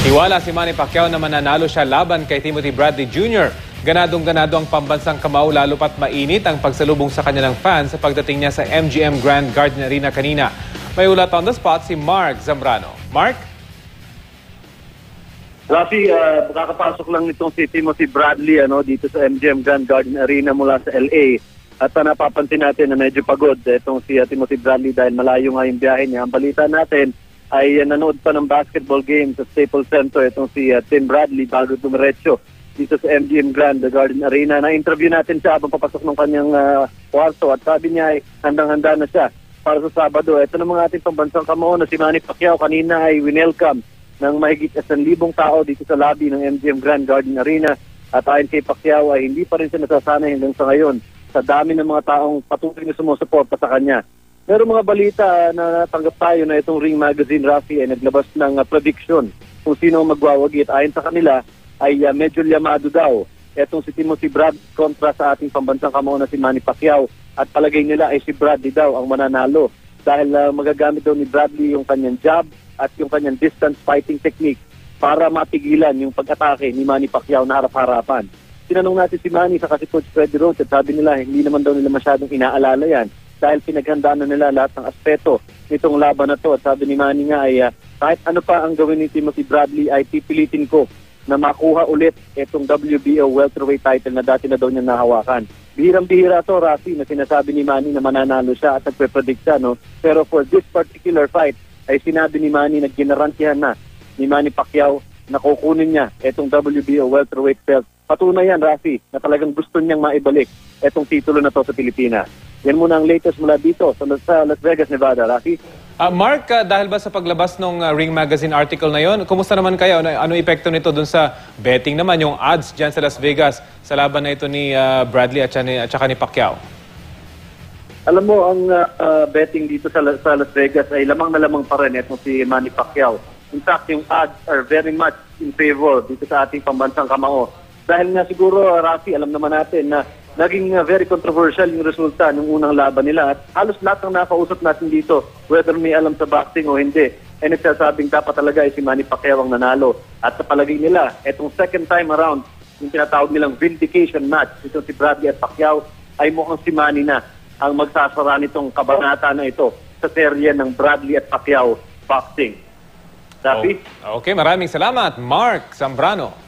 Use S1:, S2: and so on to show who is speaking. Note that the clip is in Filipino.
S1: Tiwala si Manny Pacquiao na mananalo siya laban kay Timothy Bradley Jr. Ganadong-ganado ang pambansang kamao lalo pat mainit ang pagsalubong sa kanya ng fans sa pagdating niya sa MGM Grand Garden Arena kanina. May ulat on the spot si Mark Zambrano. Mark?
S2: Rafi, kakapasok lang nitong si Timothy Bradley dito sa MGM Grand Garden Arena mula sa LA. At napapansin natin na medyo pagod itong si Timothy Bradley dahil malayo nga yung biyahe niya. Ang balita natin ay nanood pa ng basketball game sa Staples Center itong si Tim Bradley bago dumiretso dito sa MGM Grand Garden Arena. Na-interview natin siya habang papasok ng kanyang kwarto at sabi niya ay handang-handa na siya para sa Sabado. Ito na mga ating pambansang kamao na si Manny Pacquiao kanina ay winelcome ng mahigit 1,000 tao dito sa lobby ng MGM Grand Garden Arena. At ayon kay Pacquiao ay hindi pa rin siya nasasanay hanggang sa ngayon sa dami ng mga taong patuloy na sumusuporta sa kanya. Meron mga balita na natanggap tayo na itong Ring Magazine, Rafi, ay naglabas ng prediction kung sino magwawagi. At ayon sa kanila ay medyo liyamado daw etong si Timothy Bradley kontra sa ating pambansang kamao na si Manny Pacquiao. At palagay nila ay si Bradley daw ang mananalo dahil magagamit daw ni Bradley yung kanyang jab at yung kanyang distance fighting technique para mapigilan yung pag-atake ni Manny Pacquiao na harap-harapan. Tinanong natin si Manny sa si Coach Freddie Roach at sabi nila hindi naman daw nila masyadong inaalala yan dahil pinaghandaan na nila lahat ng aspeto nitong laban na to. At sabi ni Manny nga ay kahit ano pa ang gawin ni Timothy Bradley ay pipilitin ko na makuha ulit itong WBO welterweight title na dati na daw niya nahawakan. Bihirang-bihira to, Rafi, na sinasabi ni Manny na mananalo siya at nagpe-predict siya, no? Pero for this particular fight ay sinabi ni Manny na ginarantihan na ni Manny Pacquiao na kukunin niya itong WBO welterweight belt. Patunay yan, Rafi, na talagang gusto niyang maibalik itong titulo na to sa Pilipinas. Yan muna ang latest mula dito sa Las Vegas, Nevada, Rafi.
S1: Mark, dahil ba sa paglabas ng Ring Magazine article na yon, kumusta naman kayo? Ano epekto nito dun sa betting naman, yung odds dyan sa Las Vegas sa laban na ito ni Bradley at saka ni Pacquiao?
S2: Alam mo, ang betting dito sa Las Vegas ay lamang na lamang pa rin itong si Manny Pacquiao. In fact, yung odds are very much in favor dito sa ating pambansang kamao. Dahil nga siguro, Rafi, alam naman natin na naging very controversial yung resulta ng unang laban nila. At halos lahat ng nakausap natin dito, whether may alam sa boxing o hindi, ay nagsasabing dapat talaga ay si Manny Pacquiao ang nanalo. At sa palagay nila, etong second time around, yung tinatawag nilang vindication match, ito si Bradley at Pacquiao, ay mukhang si Manny na ang magsasara nitong kabanata na ito sa serye ng Bradley at Pacquiao boxing. Rafi?
S1: Okay, maraming salamat, Mark Zambrano.